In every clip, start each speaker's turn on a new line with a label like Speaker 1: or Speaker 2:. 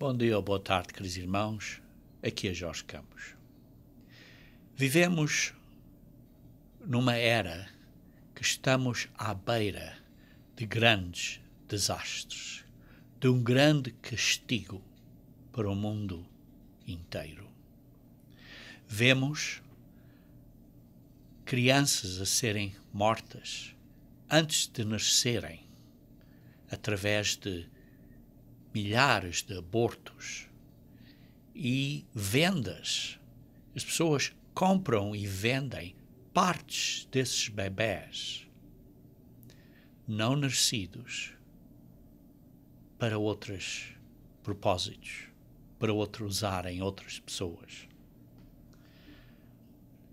Speaker 1: Bom dia ou boa tarde, queridos irmãos. Aqui é Jorge Campos. Vivemos numa era que estamos à beira de grandes desastres, de um grande castigo para o mundo inteiro. Vemos crianças a serem mortas antes de nascerem, através de milhares de abortos e vendas. As pessoas compram e vendem partes desses bebés não nascidos para outros propósitos, para usarem outras pessoas.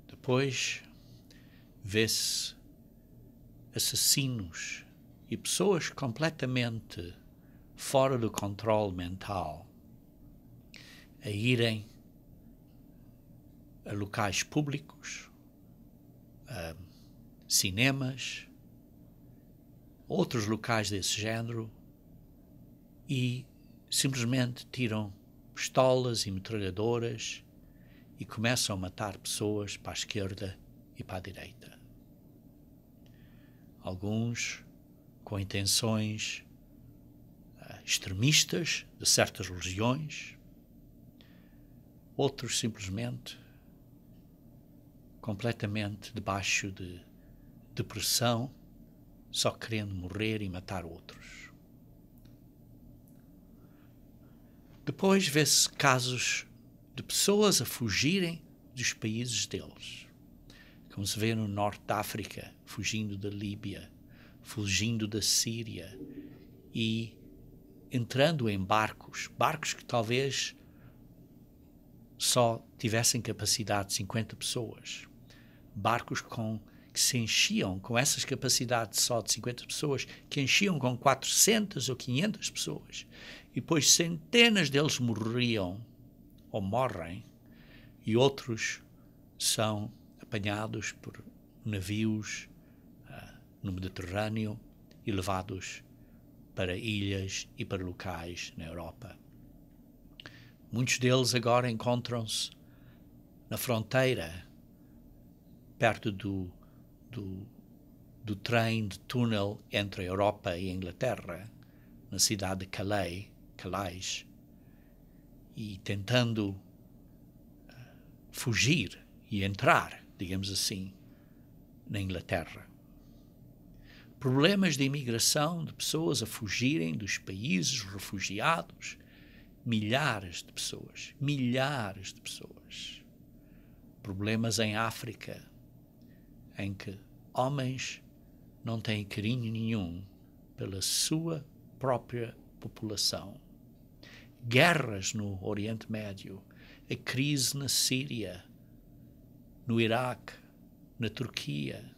Speaker 1: Depois vê-se assassinos e pessoas completamente fora do controle mental a irem a locais públicos, a cinemas, outros locais desse género, e simplesmente tiram pistolas e metralhadoras e começam a matar pessoas para a esquerda e para a direita. Alguns com intenções extremistas de certas religiões, outros simplesmente completamente debaixo de depressão, só querendo morrer e matar outros. Depois vê-se casos de pessoas a fugirem dos países deles, como se vê no norte da África, fugindo da Líbia, fugindo da Síria e entrando em barcos que talvez só tivessem capacidade de 50 pessoas, barcos que se enchiam com essas capacidades só de 50 pessoas, que enchiam com 400 ou 500 pessoas, e depois centenas deles morriam ou morrem, e outros são apanhados por navios no Mediterrâneo e levados para ilhas e para locais na Europa. Muitos deles agora encontram-se na fronteira, perto do trem de túnel entre a Europa e a Inglaterra, na cidade de Calais, e tentando fugir e entrar, digamos assim, na Inglaterra. Problemas de imigração, de pessoas a fugirem dos países, refugiados, milhares de pessoas. Problemas em África, em que homens não têm carinho nenhum pela sua própria população. Guerras no Oriente Médio, a crise na Síria, no Iraque, na Turquia.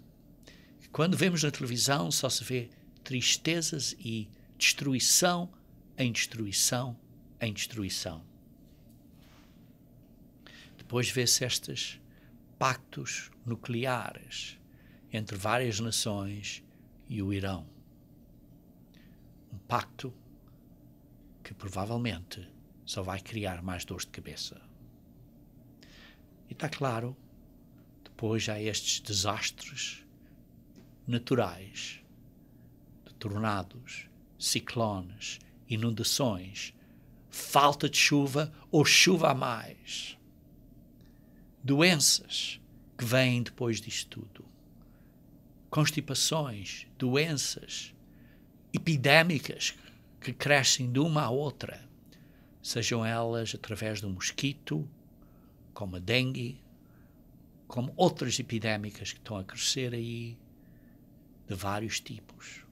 Speaker 1: Quando vemos na televisão só se vê tristezas e destruição em destruição em destruição. Depois vê-se estes pactos nucleares entre várias nações e o Irão. Um pacto que provavelmente só vai criar mais dores de cabeça. E está claro, depois há estes desastres naturais, de tornados, ciclones, inundações, falta de chuva ou chuva a mais, doenças que vêm depois disto tudo, constipações, doenças epidémicas que crescem de uma à outra, sejam elas através do mosquito, como a dengue, como outras epidémicas que estão a crescer aí, de vários tipos.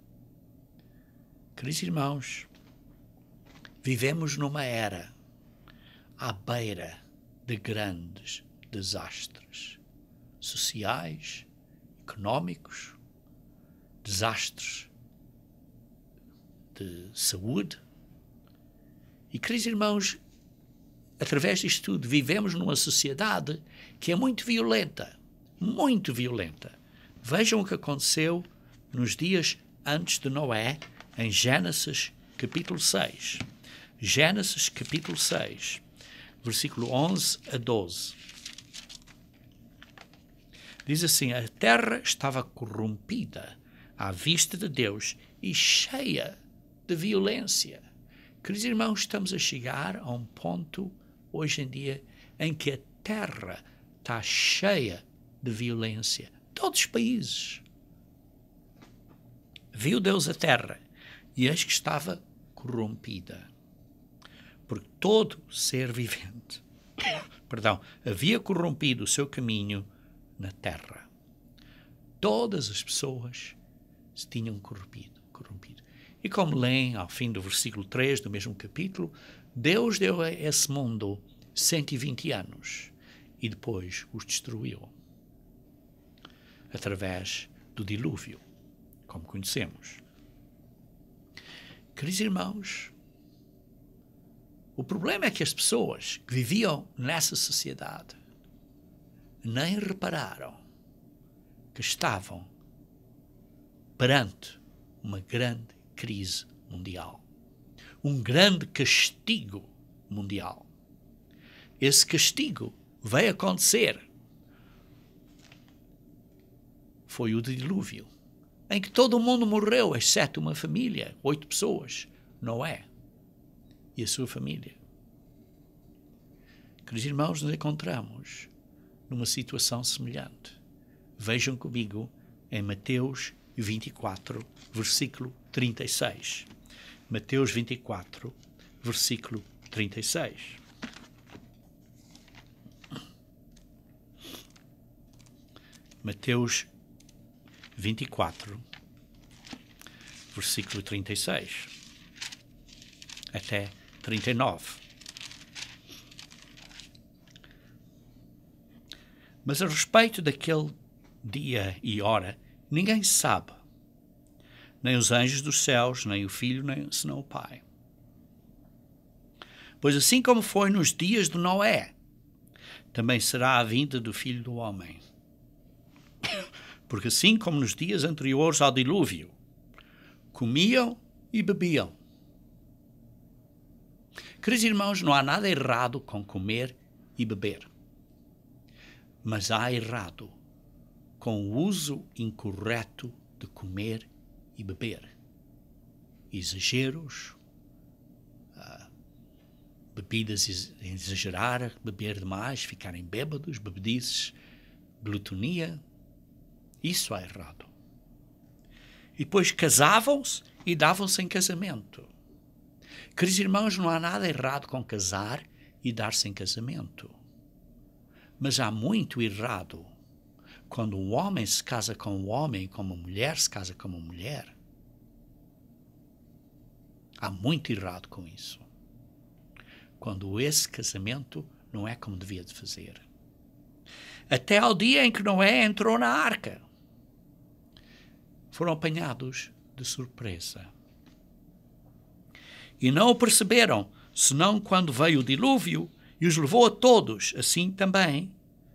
Speaker 1: Queridos irmãos, vivemos numa era à beira de grandes desastres sociais, económicos, desastres de saúde. E, queridos irmãos, através disto tudo, vivemos numa sociedade que é muito violenta, muito violenta. Vejam o que aconteceu nos dias antes de Noé, em Gênesis capítulo 6. Gênesis capítulo 6, versículo 11 a 12. Diz assim: a terra estava corrompida à vista de Deus e cheia de violência. Queridos irmãos, estamos a chegar a um ponto, hoje em dia, em que a terra está cheia de violência. Todos os países. Viu Deus a terra e eis que estava corrompida. Porque todo ser vivente, havia corrompido o seu caminho na terra. Todas as pessoas se tinham corrompido. E como leem ao fim do versículo 3 do mesmo capítulo, Deus deu a esse mundo 120 anos e depois os destruiu através do dilúvio, como conhecemos. Queridos irmãos, o problema é que as pessoas que viviam nessa sociedade nem repararam que estavam perante uma grande crise mundial, um grande castigo mundial. Esse castigo veio acontecer. Foi o dilúvio, em que todo mundo morreu, exceto uma família, 8 pessoas, Noé e a sua família. Queridos irmãos, nos encontramos numa situação semelhante. Vejam comigo em Mateus 24, versículo 36. Mateus 24, versículo 36. Mateus 24, versículo 36 até 39. Mas a respeito daquele dia e hora, ninguém sabe, nem os anjos dos céus, nem o Filho, nem senão o Pai. Pois assim como foi nos dias de Noé, também será a vinda do Filho do Homem. Porque assim como nos dias anteriores ao dilúvio, comiam e bebiam. Queridos irmãos, não há nada errado com comer e beber. Mas há errado com o uso incorreto de comer e beber. Exageros, bebidas exagerar, beber demais, ficarem bêbados, bebedices, glutonia. Isso é errado. E depois casavam-se e davam-se em casamento. Queridos irmãos, não há nada errado com casar e dar-se em casamento. Mas há muito errado quando um homem se casa com um homem, como uma mulher se casa com uma mulher. Há muito errado com isso. Quando esse casamento não é como devia de fazer. Até ao dia em que Noé entrou na arca. Foram apanhados de surpresa. E não o perceberam, senão quando veio o dilúvio e os levou a todos. Assim também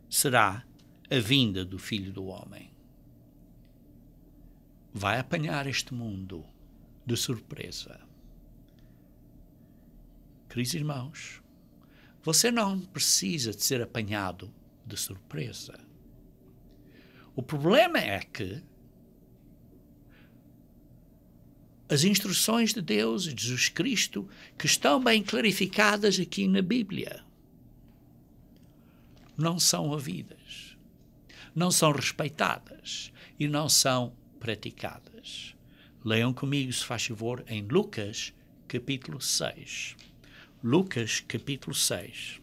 Speaker 1: será a vinda do Filho do Homem. Vai apanhar este mundo de surpresa. Queridos irmãos, você não precisa de ser apanhado de surpresa. O problema é que as instruções de Deus e de Jesus Cristo, que estão bem clarificadas aqui na Bíblia, não são ouvidas, não são respeitadas e não são praticadas. Leiam comigo, se faz favor, em Lucas, capítulo 6. Lucas, capítulo 6,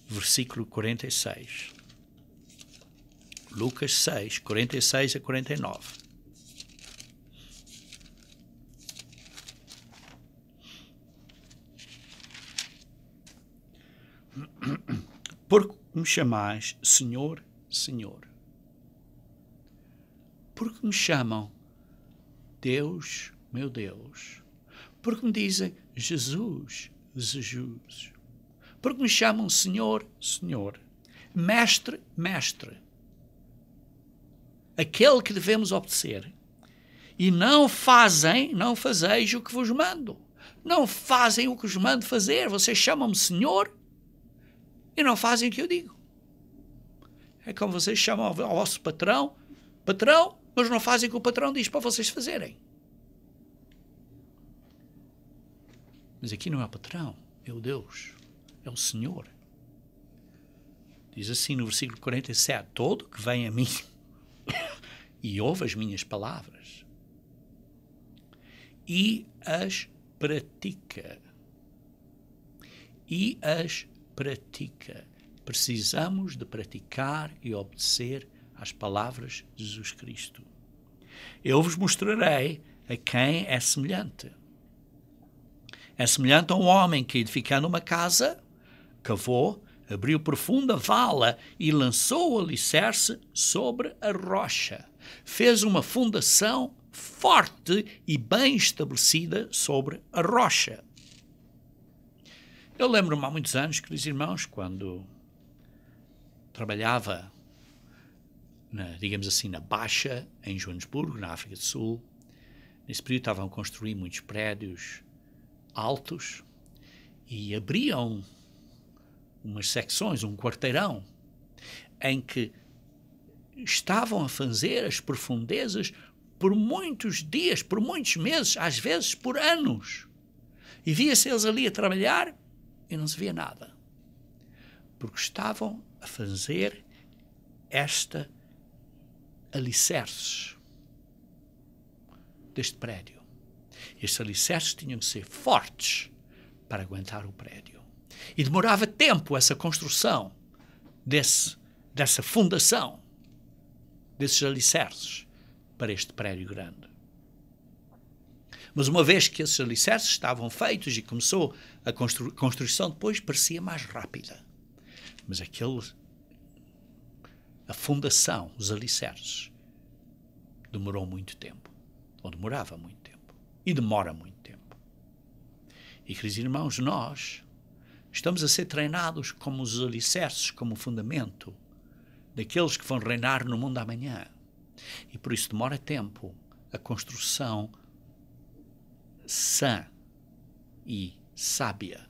Speaker 1: versículo 46. Lucas 6, 46 a 49. Porque me chamais Senhor, Senhor? Porque me chamam Deus, meu Deus? Porque me dizem Jesus, Jesus? Porque me chamam Senhor, Senhor? Mestre, Mestre? Aquele que devemos obedecer. E não fazeis o que vos mando. Não fazem o que os mando fazer. Vocês chamam-me Senhor e não fazem o que eu digo. É como vocês chamam ao vosso patrão, patrão, mas não fazem o que o patrão diz para vocês fazerem. Mas aqui não é o patrão, é o Deus, é o Senhor. Diz assim no versículo 47, todo que vem a mim e ouve as minhas palavras e as pratica. E as pratica. Precisamos de praticar e obedecer às palavras de Jesus Cristo. Eu vos mostrarei a quem é semelhante. É semelhante a um homem que, edificando uma casa, cavou, abriu profunda vala e lançou o alicerce sobre a rocha. Fez uma fundação forte e bem estabelecida sobre a rocha. Eu lembro-me há muitos anos, queridos irmãos, quando trabalhava, digamos assim, na Baixa, em Joanesburgo, na África do Sul. Nesse período estavam a construir muitos prédios altos e abriam umas secções, um quarteirão, em que estavam a fazer as profundezas por muitos dias, por muitos meses, às vezes por anos. E via-se eles ali a trabalhar e não se via nada. Porque estavam a fazer esta alicerces deste prédio. Estes alicerces tinham que ser fortes para aguentar o prédio. E demorava tempo essa construção dessa fundação, desses alicerces para este prédio grande. Mas uma vez que esses alicerces estavam feitos e começou a construção depois, parecia mais rápida. Mas a fundação, os alicerces, demorou muito tempo. Ou demorava muito tempo. E demora muito tempo. E, queridos irmãos, nós estamos a ser treinados como os alicerces, como o fundamento daqueles que vão reinar no mundo amanhã. E por isso demora tempo a construção sã e sábia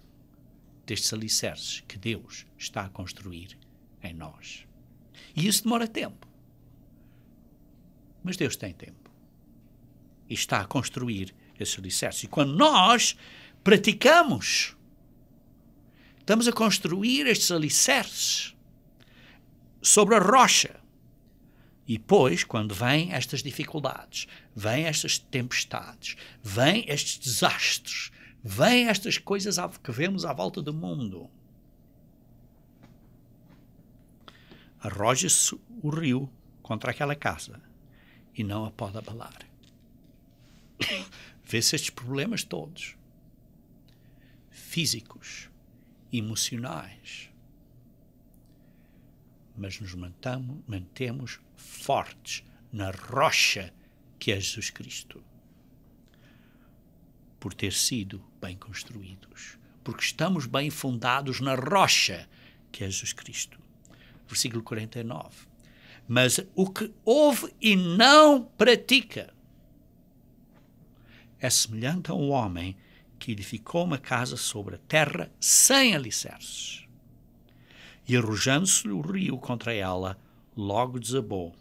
Speaker 1: destes alicerces que Deus está a construir em nós. E isso demora tempo. Mas Deus tem tempo. E está a construir esses alicerces. E quando nós praticamos, estamos a construir estes alicerces sobre a rocha. E depois, quando vêm estas dificuldades, vêm estas tempestades, vêm estes desastres, vêm estas coisas que vemos à volta do mundo, arroja-se o rio contra aquela casa e não a pode abalar. Vê-se estes problemas todos, físicos, emocionais, mas nos mantemos fortes na rocha que é Jesus Cristo, por ter sido bem construídos, porque estamos bem fundados na rocha que é Jesus Cristo. Versículo 49. Mas o que ouve e não pratica é semelhante a um homem que edificou uma casa sobre a terra sem alicerces. E arrojando-se o rio contra ela, logo desabou.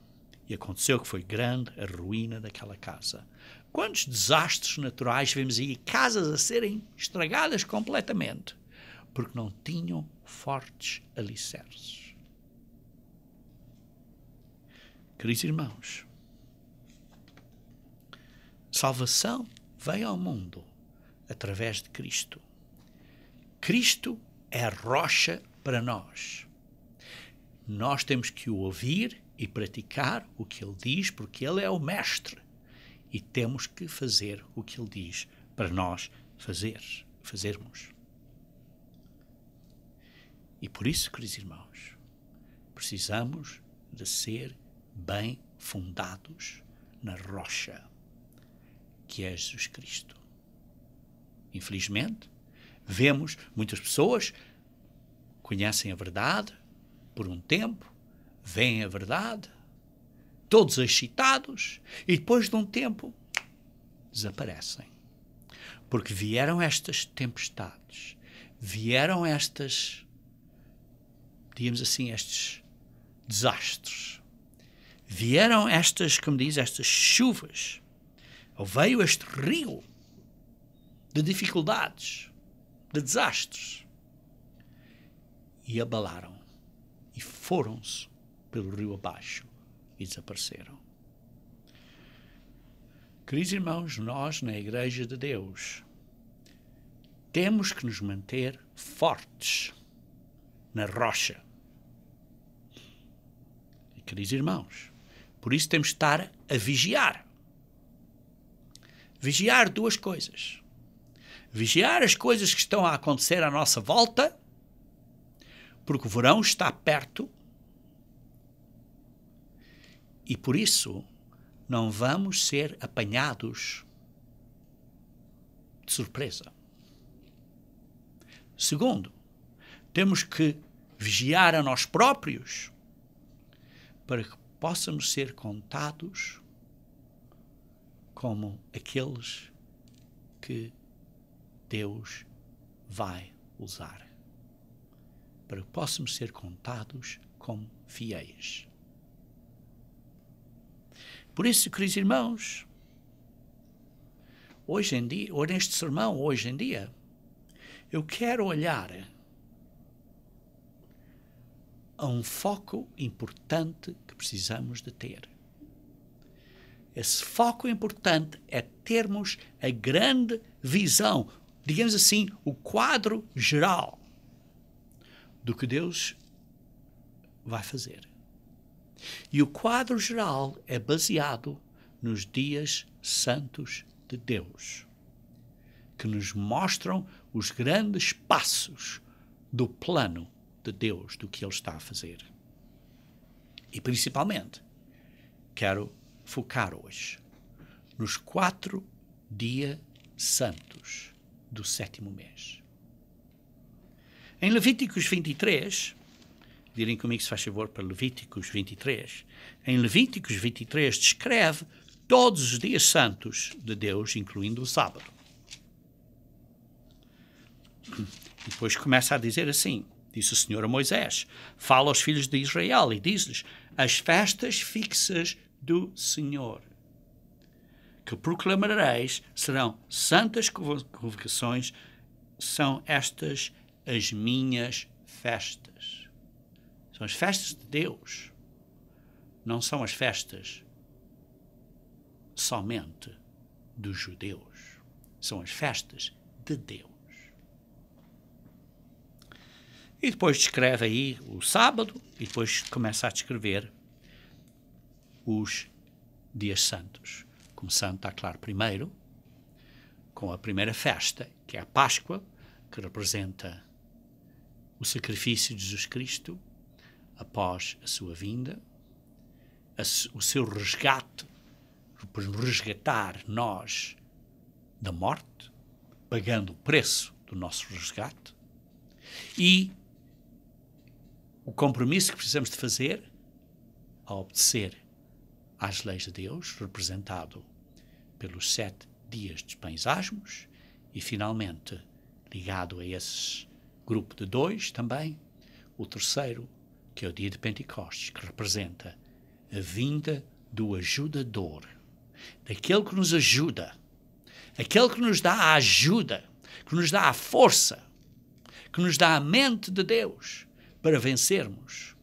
Speaker 1: E aconteceu que foi grande a ruína daquela casa. Quantos desastres naturais vemos aí? Casas a serem estragadas completamente, porque não tinham fortes alicerces. Queridos irmãos, salvação veio ao mundo através de Cristo. Cristo é a rocha para nós. Nós temos que o ouvir e praticar o que ele diz, porque ele é o mestre. E temos que fazer o que ele diz para nós fazermos. E por isso, queridos irmãos, precisamos de ser bem fundados na rocha, que é Jesus Cristo. Infelizmente, vemos muitas pessoas conhecem a verdade por um tempo, veem a verdade, todos excitados, e depois de um tempo desaparecem. Porque vieram estas tempestades, vieram estas, digamos assim, estes desastres, vieram estas, como diz, estas chuvas, ou veio este rio de dificuldades, de desastres, e abalaram, e foram-se pelo rio abaixo e desapareceram. Queridos irmãos, nós na Igreja de Deus temos que nos manter fortes na rocha. E, queridos irmãos, por isso temos que estar a vigiar. Vigiar duas coisas. Vigiar as coisas que estão a acontecer à nossa volta, porque o verão está perto, e por isso não vamos ser apanhados de surpresa. Segundo, temos que vigiar a nós próprios para que possamos ser contados como aqueles que Deus vai usar. Para que possamos ser contados como fiéis. Por isso, queridos irmãos, hoje em dia, ou neste sermão, hoje em dia, eu quero olhar a um foco importante que precisamos de ter. Esse foco importante é termos a grande visão, digamos assim, o quadro geral do que Deus vai fazer. E o quadro geral é baseado nos dias santos de Deus, que nos mostram os grandes passos do plano de Deus, do que Ele está a fazer. E principalmente, quero focar hoje nos 4 dias santos do 7º mês. Em Levíticos 23, virem comigo, se faz favor, para Levíticos 23. Em Levíticos 23 descreve todos os dias santos de Deus, incluindo o sábado. E depois começa a dizer assim, disse o Senhor a Moisés, fala aos filhos de Israel e diz-lhes, as festas fixas do Senhor, que proclamareis, serão santas convocações, são estas as minhas festas. São as festas de Deus. Não são as festas somente dos judeus. São as festas de Deus. E depois descreve aí o sábado e depois começa a descrever os dias santos. Começando, está claro, primeiro com a primeira festa, que é a Páscoa, que representa o sacrifício de Jesus Cristo após a sua vinda, o seu resgate, por resgatar nós da morte, pagando o preço do nosso resgate, e o compromisso que precisamos de fazer a obedecer às leis de Deus, representado pelos 7 dias dos pães asmos, e finalmente, ligado a esse grupo de 2 também, o terceiro, que é o dia de Pentecostes, que representa a vinda do ajudador, daquele que nos ajuda, aquele que nos dá a ajuda, que nos dá a força, que nos dá a mente de Deus para vencermos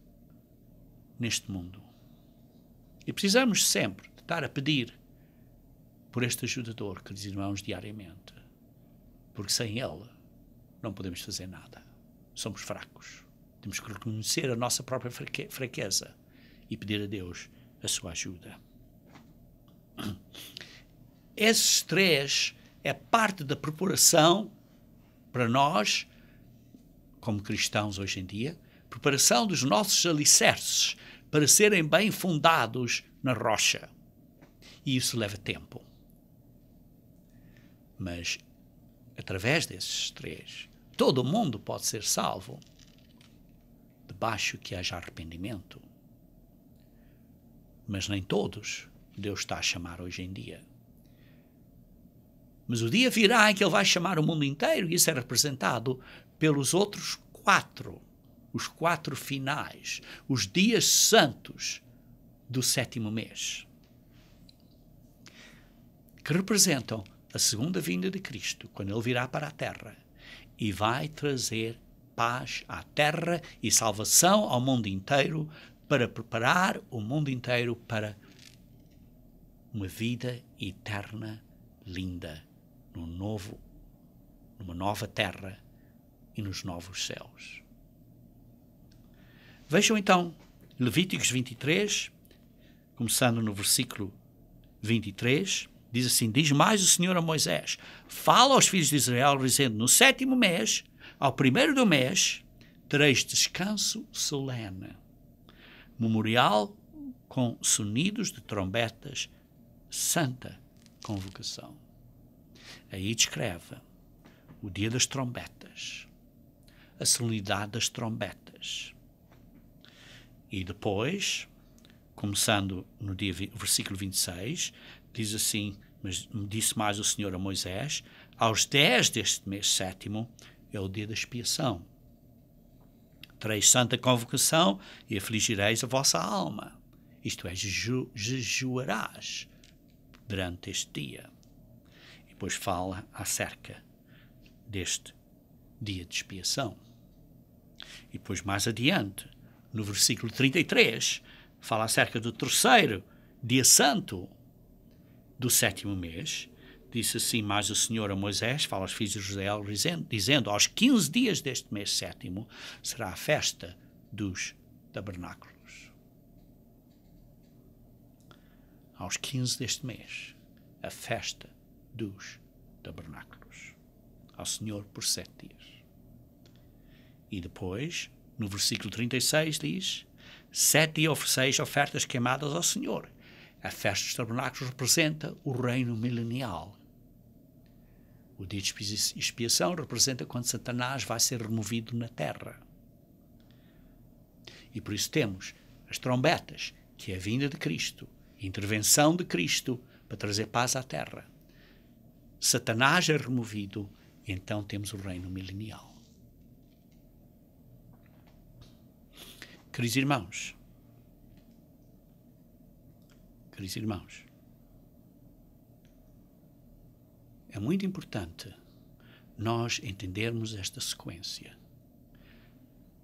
Speaker 1: neste mundo. E precisamos sempre de estar a pedir por este ajudador, queridos irmãos, diariamente, porque sem ele não podemos fazer nada. Somos fracos. Temos que reconhecer a nossa própria fraqueza e pedir a Deus a sua ajuda. Esses 3 é parte da preparação para nós, como cristãos hoje em dia, preparação dos nossos alicerces para serem bem fundados na rocha. E isso leva tempo. Mas, através desses 3, todo mundo pode ser salvo, debaixo que haja arrependimento. Mas nem todos Deus está a chamar hoje em dia. Mas o dia virá em que ele vai chamar o mundo inteiro, e isso é representado pelos outros 4, os 4 finais, os dias santos do 7º mês, que representam a segunda vinda de Cristo, quando ele virá para a terra e vai trazer paz à terra e salvação ao mundo inteiro, para preparar o mundo inteiro para uma vida eterna, linda, numa nova terra e nos novos céus. Vejam então Levíticos 23, começando no versículo 23, diz assim: diz mais o Senhor a Moisés: fala aos filhos de Israel, dizendo, no 7º mês, ao 1º do mês, tereis descanso solene, memorial com sonidos de trombetas, santa convocação. Aí descreve o dia das trombetas, a solenidade das trombetas. E depois, começando no versículo 26, diz assim: mas disse mais o Senhor a Moisés, aos 10 deste mês 7º é o dia da expiação. Tereis santa convocação e afligireis a vossa alma. Isto é, jejuarás durante este dia. E depois fala acerca deste dia de expiação. E depois mais adiante, no versículo 33, fala acerca do 3º dia santo do 7º mês. Disse assim mais o Senhor a Moisés, fala aos filhos de Israel, dizendo, aos 15 dias deste mês 7º será a festa dos tabernáculos. Aos 15 deste mês, a festa dos tabernáculos. Ao Senhor por 7 dias. E depois, no versículo 36 diz, 7 dias ofereceis ofertas queimadas ao Senhor. A festa dos tabernáculos representa o reino milenial. O dia de expiação representa quando Satanás vai ser removido na terra. E por isso temos as trombetas, que é a vinda de Cristo, a intervenção de Cristo para trazer paz à terra. Satanás é removido, e então temos o reino milenial. Queridos irmãos, é muito importante nós entendermos esta sequência.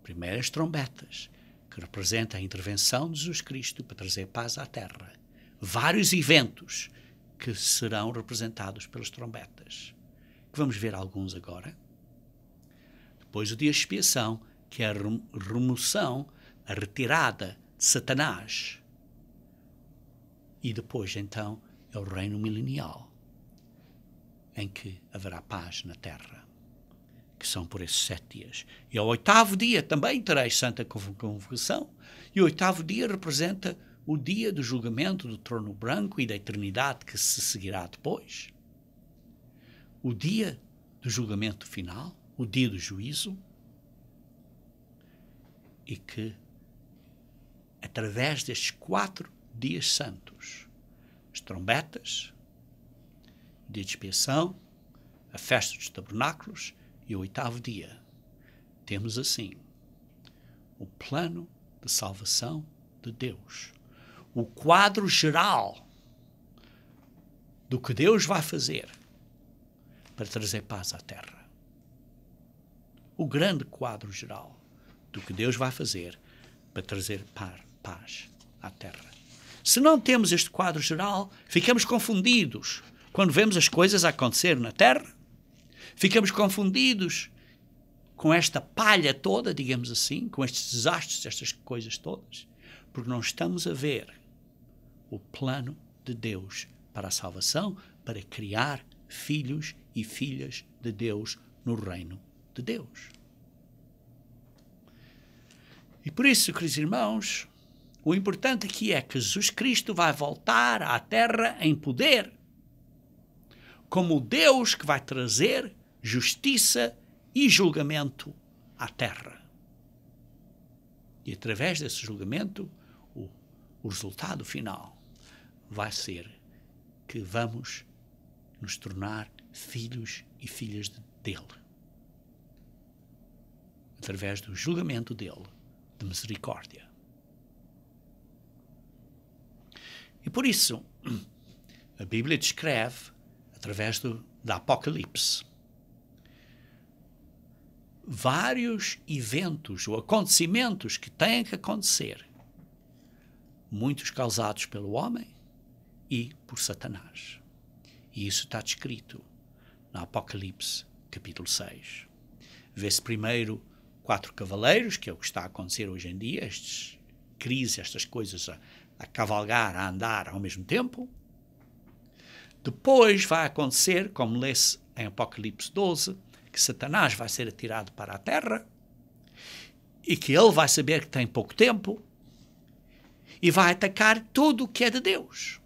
Speaker 1: Primeiro as trombetas, que representam a intervenção de Jesus Cristo para trazer paz à terra. Vários eventos que serão representados pelas trombetas, que vamos ver alguns agora. Depois o dia de expiação, que é a remoção, a retirada de Satanás. E depois, então, é o reino milenial, em que haverá paz na terra, que são por esses 7 dias. E ao 8º dia também tereis santa convocação, e o 8º dia representa o dia do julgamento do trono branco e da eternidade que se seguirá depois. O dia do julgamento final, o dia do juízo, e que, através destes 4 dias santos, as trombetas, o dia de expiação, a festa dos tabernáculos e o 8º dia, temos assim o plano de salvação de Deus, o quadro geral do que Deus vai fazer para trazer paz à terra. O grande quadro geral do que Deus vai fazer para trazer paz à terra. Se não temos este quadro geral, ficamos confundidos quando vemos as coisas a acontecer na terra. Ficamos confundidos com esta palha toda, digamos assim, com estes desastres, estas coisas todas, porque não estamos a ver o plano de Deus para a salvação, para criar filhos e filhas de Deus no reino de Deus. E por isso, queridos irmãos, o importante aqui é que Jesus Cristo vai voltar à terra em poder, como o Deus que vai trazer justiça e julgamento à terra. E através desse julgamento, o resultado final vai ser que vamos nos tornar filhos e filhas dele, através do julgamento dele, de misericórdia. E por isso, a Bíblia descreve, através da Apocalipse, vários eventos ou acontecimentos que têm que acontecer, muitos causados pelo homem e por Satanás. E isso está descrito no Apocalipse, capítulo 6. Vê-se primeiro 4 cavaleiros, que é o que está a acontecer hoje em dia, estas crises, estas coisas a cavalgar, a andar ao mesmo tempo. Depois vai acontecer, como lê-se em Apocalipse 12, que Satanás vai ser atirado para a terra e que ele vai saber que tem pouco tempo e vai atacar tudo o que é de Deus.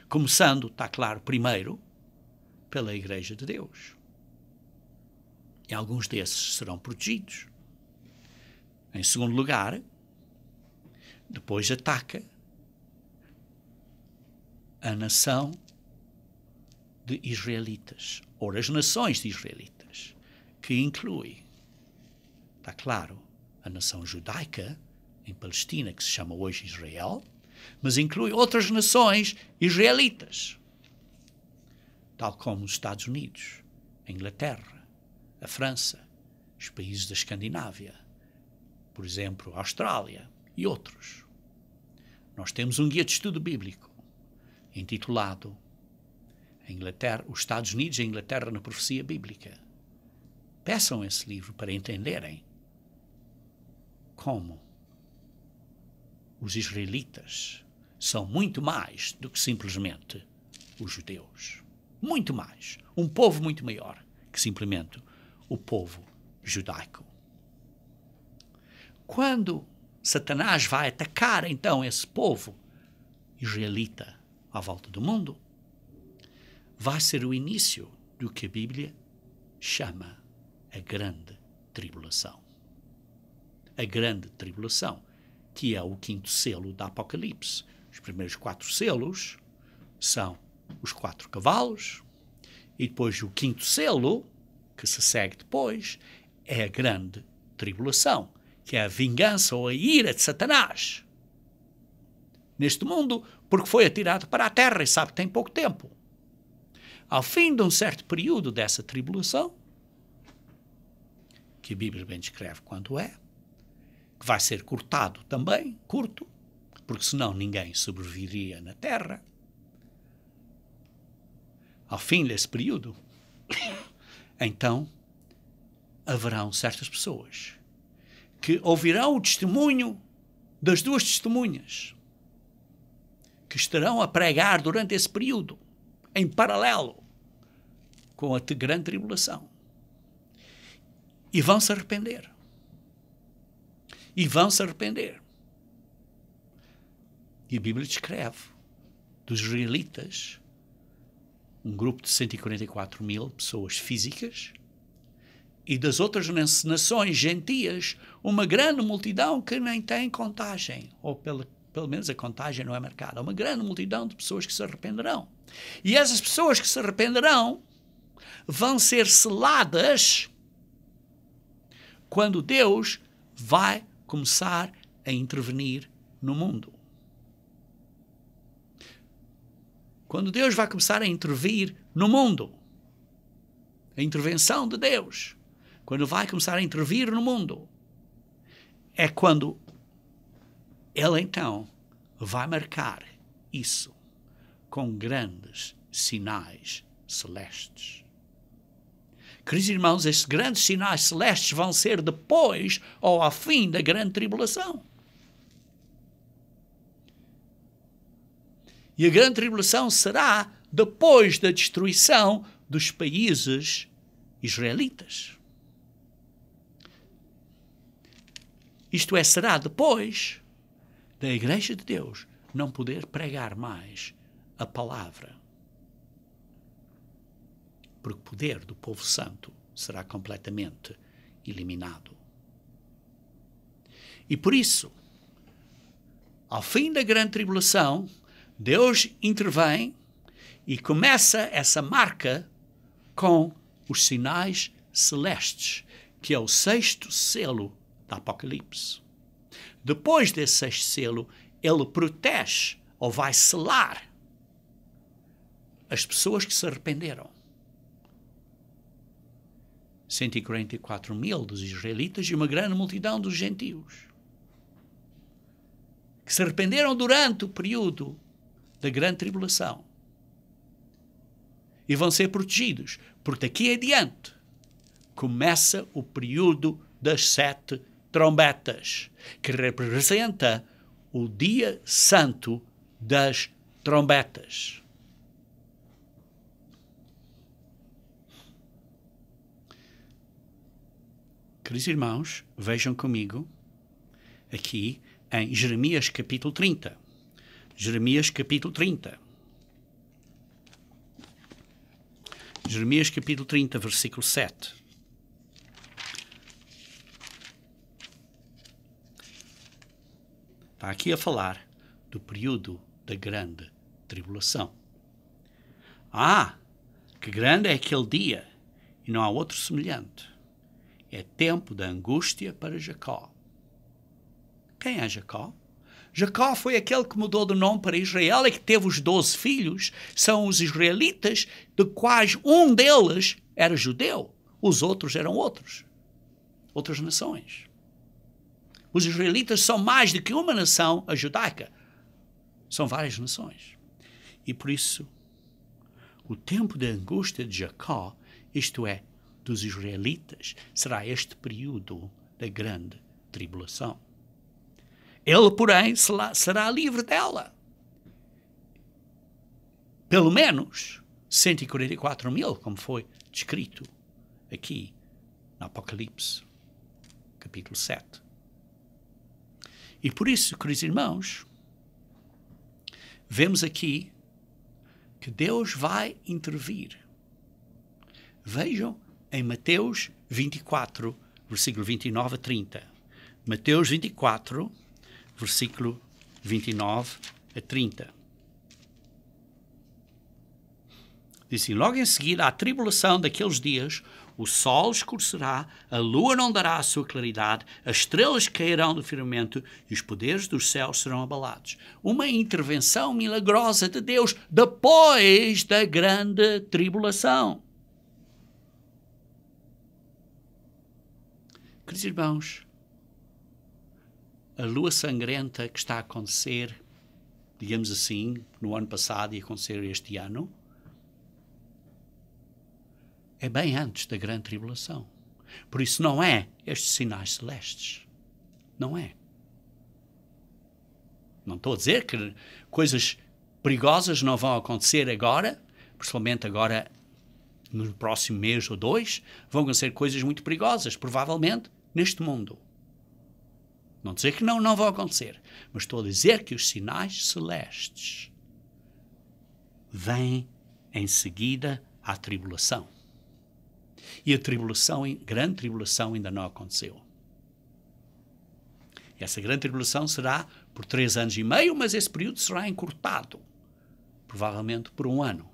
Speaker 1: Começando, está claro, primeiro pela Igreja de Deus. E alguns desses serão protegidos. Em segundo lugar, depois ataca a nação de israelitas, ou as nações de israelitas, que inclui, está claro, a nação judaica em Palestina, que se chama hoje Israel, mas inclui outras nações israelitas, tal como os Estados Unidos, a Inglaterra, a França, os países da Escandinávia, por exemplo, a Austrália e outros. Nós temos um guia de estudo bíblico intitulado Os Estados Unidos e a Inglaterra na Profecia Bíblica. Peçam esse livro para entenderem como os israelitas são muito mais do que simplesmente os judeus. Muito mais. Um povo muito maior que simplesmente o povo judaico. Quando Satanás vai atacar então esse povo israelita à volta do mundo, vai ser o início do que a Bíblia chama a Grande Tribulação. A Grande Tribulação, que é o 5º selo da Apocalipse. Os primeiros 4 selos são os 4 cavalos, e depois o 5º selo, que se segue depois, é a Grande Tribulação, que é a vingança ou a ira de Satanás neste mundo, porque foi atirado para a terra e sabe que tem pouco tempo. Ao fim de um certo período dessa tribulação, que a Bíblia bem descreve quando é, que vai ser cortado também, curto, porque senão ninguém sobreviveria na terra. Ao fim desse período, então, haverão certas pessoas que ouvirão o testemunho das 2 testemunhas, que estarão a pregar durante esse período, em paralelo com a grande tribulação. E vão se arrepender. E vão se arrepender. E a Bíblia descreve dos israelitas um grupo de 144 mil pessoas físicas e das outras nações gentias uma grande multidão que nem tem contagem, ou pelo menos a contagem não é marcada. Uma grande multidão de pessoas que se arrependerão. E essas pessoas que se arrependerão vão ser seladas quando Deus vai começar a intervenir no mundo. Quando Deus vai começar a intervir no mundo, a intervenção de Deus, quando vai começar a intervir no mundo, é quando Ele então vai marcar isso com grandes sinais celestes. Queridos irmãos, estes grandes sinais celestes vão ser depois ou ao fim da grande tribulação. E a grande tribulação será depois da destruição dos países israelitas. Isto é, será depois da Igreja de Deus não poder pregar mais a palavra. Porque o poder do povo santo será completamente eliminado. E por isso, ao fim da grande tribulação, Deus intervém E começa essa marca com os sinais celestes, que é o sexto selo do Apocalipse. Depois desse sexto selo, ele protege ou vai selar as pessoas que se arrependeram. 144 mil dos israelitas e uma grande multidão dos gentios, que se arrependeram durante o período da grande tribulação. E vão ser protegidos, porque daqui adiante começa o período das 7 trombetas, que representa o dia santo das trombetas. Queridos irmãos, vejam comigo aqui em Jeremias capítulo 30. Jeremias capítulo 30. Jeremias capítulo 30, versículo 7. Está aqui a falar do período da grande tribulação. Que grande é aquele dia, e não há outro semelhante. É tempo da angústia para Jacó. Quem é Jacó? Jacó foi aquele que mudou de nome para Israel e que teve os 12 filhos. São os israelitas, de quais um deles era judeu. Os outros eram outras nações. Os israelitas são mais do que uma nação, a judaica. São várias nações. E por isso, o tempo da angústia de Jacó, isto é, dos israelitas, será este período da grande tribulação. Ele, porém, será livre dela. Pelo menos 144 mil, como foi descrito aqui no Apocalipse, capítulo 7. E por isso, queridos irmãos, vemos aqui que Deus vai intervir. Vejam em Mateus 24, versículo 29 a 30. Mateus 24, versículo 29 a 30. Diz assim: logo em seguida, à tribulação daqueles dias, o sol escurecerá, a lua não dará a sua claridade, as estrelas cairão do firmamento e os poderes dos céus serão abalados. Uma intervenção milagrosa de Deus depois da grande tribulação. Queridos irmãos, a lua sangrenta que está a acontecer, digamos assim, no ano passado e a acontecer este ano, é bem antes da grande tribulação. Por isso não é estes sinais celestes. Não é. Não estou a dizer que coisas perigosas não vão acontecer agora, principalmente agora no próximo mês ou 2, vão acontecer coisas muito perigosas, provavelmente, neste mundo. Não dizer que não vão acontecer, mas estou a dizer que os sinais celestes vêm em seguida à tribulação. E a grande tribulação ainda não aconteceu. E essa grande tribulação será por 3 anos e meio, mas esse período será encurtado, provavelmente por 1 ano.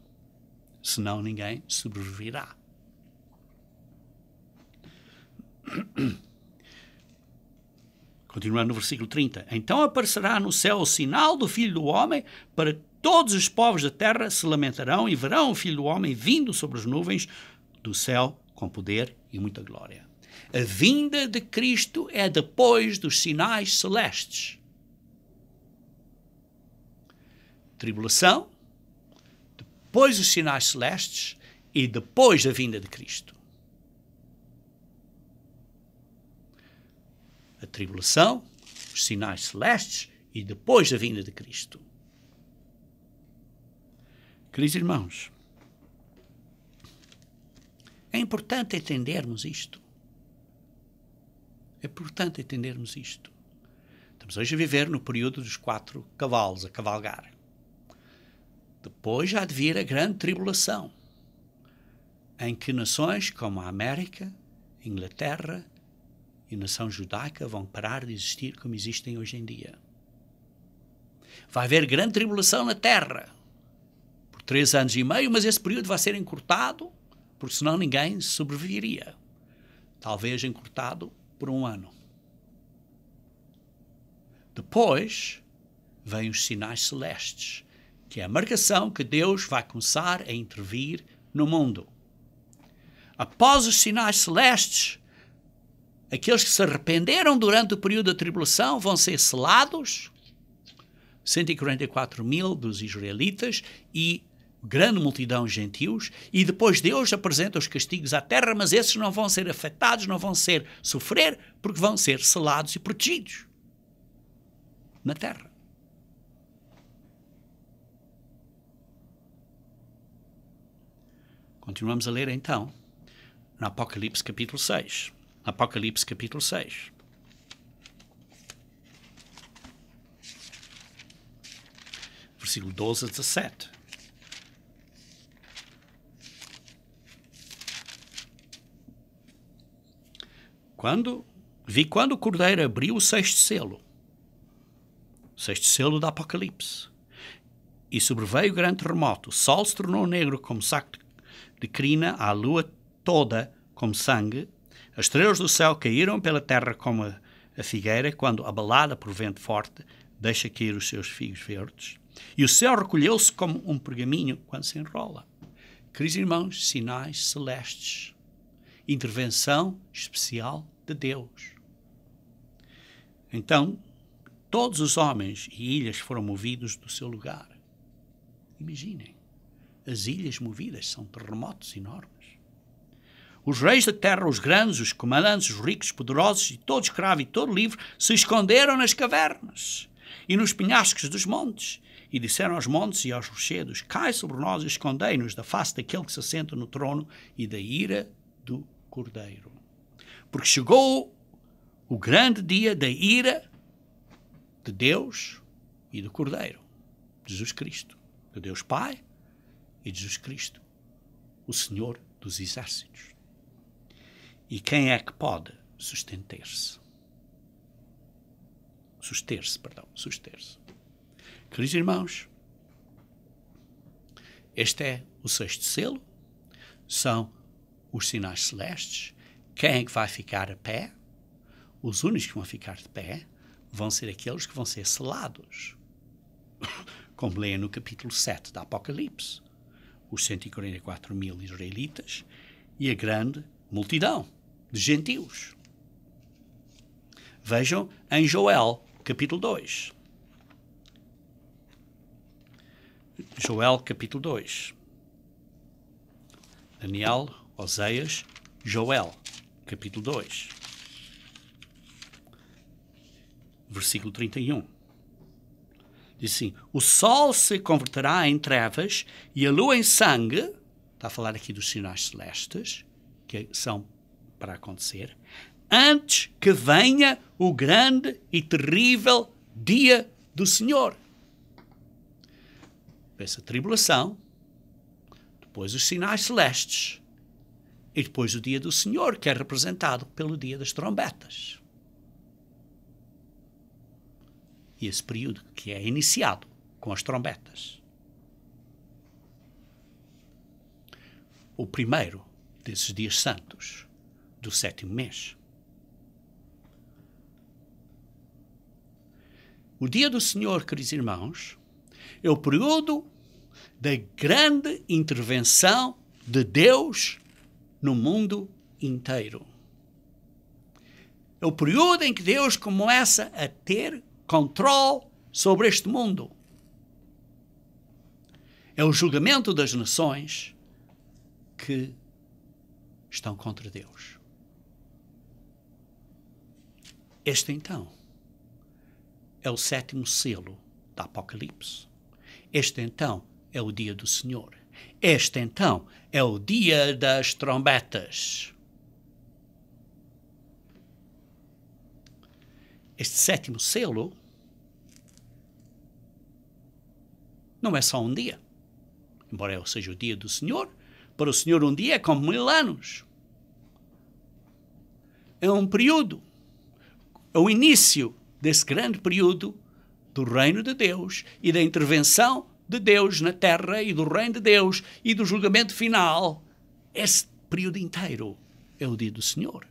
Speaker 1: Senão ninguém sobreviverá. Continuando no versículo 30. Então aparecerá no céu o sinal do Filho do Homem, para todos os povos da terra se lamentarão e verão o Filho do Homem vindo sobre as nuvens do céu com poder e muita glória. A vinda de Cristo é depois dos sinais celestes. Tribulação, depois dos sinais celestes e depois da vinda de Cristo. A tribulação, os sinais celestes e depois da vinda de Cristo. Queridos irmãos, é importante entendermos isto. É importante entendermos isto. Estamos hoje a viver no período dos 4 cavalos, a cavalgar. Depois há de vir a grande tribulação, em que nações como a América, a Inglaterra e a nação judaica vão parar de existir como existem hoje em dia. Vai haver grande tribulação na terra, por 3 anos e meio, mas esse período vai ser encurtado, porque senão ninguém sobreviveria. Talvez encurtado por 1 ano. Depois vêm os sinais celestes, que é a marcação que Deus vai começar a intervir no mundo. Após os sinais celestes, aqueles que se arrependeram durante o período da tribulação vão ser selados, 144.000 dos israelitas e grande multidão de gentios, e depois Deus apresenta os castigos à terra, mas esses não vão ser afetados, não vão ser sofrer, porque vão ser selados e protegidos na terra. Continuamos a ler então no Apocalipse capítulo 6. Apocalipse capítulo 6. Versículo 12 a 17. Quando o Cordeiro abriu o 6º selo, o 6º selo do Apocalipse, e sobreveio o grande terremoto, o sol se tornou negro como saco de crina, a lua toda como sangue, as estrelas do céu caíram pela terra como a figueira, quando, abalada por vento forte, deixa cair os seus figos verdes. E o céu recolheu-se como um pergaminho quando se enrola. Queridos irmãos, sinais celestes. Intervenção especial de Deus. Então, todos os homens e ilhas foram movidos do seu lugar. Imaginem, as ilhas movidas são terremotos enormes. Os reis da terra, os grandes, os comandantes, os ricos, os poderosos, e todo escravo e todo livre, se esconderam nas cavernas e nos penhascos dos montes, e disseram aos montes e aos rochedos: cai sobre nós e escondei-nos da face daquele que se assenta no trono e da ira do Cordeiro. Porque chegou o grande dia da ira de Deus e do Cordeiro, Jesus Cristo, de Deus Pai e de Jesus Cristo, o Senhor dos exércitos. E quem é que pode suster-se? Suster-se. Queridos irmãos, este é o 6º selo, são os sinais celestes. Quem é que vai ficar a pé? Os únicos que vão ficar de pé vão ser aqueles que vão ser selados. Como leem no capítulo 7 da Apocalipse. Os 144.000 israelitas e a grande multidão de gentios. Vejam em Joel, capítulo 2. Joel, capítulo 2. Daniel, Oséias, Joel, capítulo 2. Versículo 31. Diz assim: o sol se converterá em trevas e a lua em sangue. Está a falar aqui dos sinais celestes, que são para acontecer, antes que venha o grande e terrível dia do Senhor. Essa tribulação, depois os sinais celestes, e depois o dia do Senhor, que é representado pelo dia das trombetas. E esse período que é iniciado com as trombetas. O primeiro desses dias santos do 7º mês. O dia do Senhor, queridos irmãos, é o período da grande intervenção de Deus no mundo inteiro. É o período em que Deus começa a ter controle sobre este mundo. É o julgamento das nações que estão contra Deus. Este, então, é o 7º selo da Apocalipse. Este, então, é o dia do Senhor. Este, então, é o dia das trombetas. Este 7º selo não é só um dia. Embora seja o dia do Senhor, para o Senhor um dia é como 1000 anos. É um período. É o início desse grande período do reino de Deus e da intervenção de Deus na terra e do reino de Deus e do julgamento final, esse período inteiro é o dia do Senhor.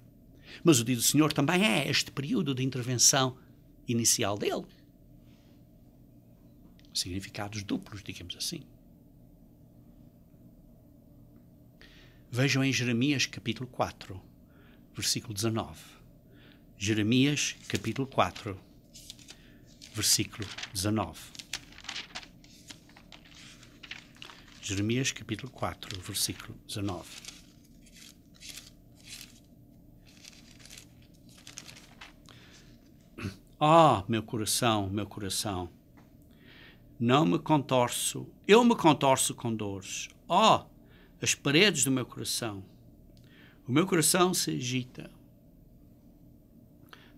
Speaker 1: Mas o dia do Senhor também é este período de intervenção inicial dele. Significados duplos, digamos assim. Vejam em Jeremias capítulo 4, versículo 19. Jeremias capítulo 4, versículo 19. Jeremias capítulo 4, versículo 19. Meu coração, não me contorço, eu me contorço com dores. As paredes do meu coração. O meu coração se agita.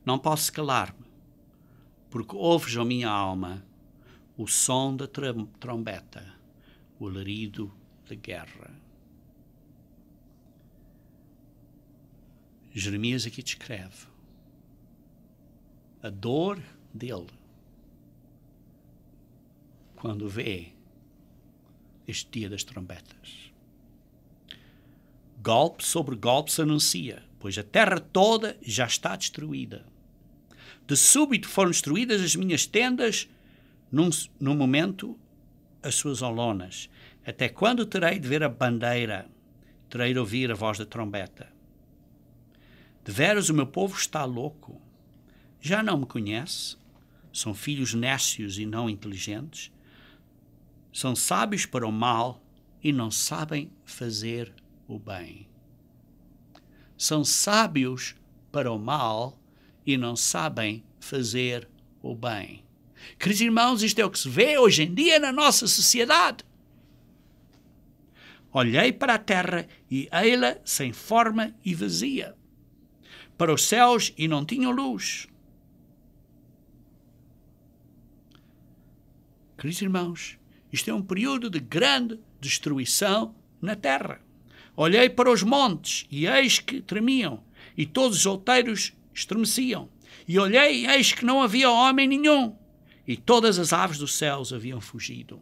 Speaker 1: Não posso calar-me, porque ouves, ó minha alma, o som da trombeta, o alarido da guerra. Jeremias aqui descreve a dor dele quando vê este dia das trombetas. Golpe sobre golpe se anuncia, pois a terra toda já está destruída. De súbito foram destruídas as minhas tendas, num momento as suas olonas. Até quando terei de ver a bandeira? Terei de ouvir a voz da trombeta. Deveras o meu povo está louco. Já não me conhece? São filhos nécios e não inteligentes? São sábios para o mal e não sabem fazer o bem. São sábios para o mal e não sabem fazer o bem. Queridos irmãos, isto é o que se vê hoje em dia na nossa sociedade. Olhei para a terra e ei-la sem forma e vazia. Para os céus e não tinham luz. Queridos irmãos, isto é um período de grande destruição na terra. Olhei para os montes e eis que tremiam, e todos os outeiros estremeciam. E olhei e eis que não havia homem nenhum, e todas as aves dos céus haviam fugido.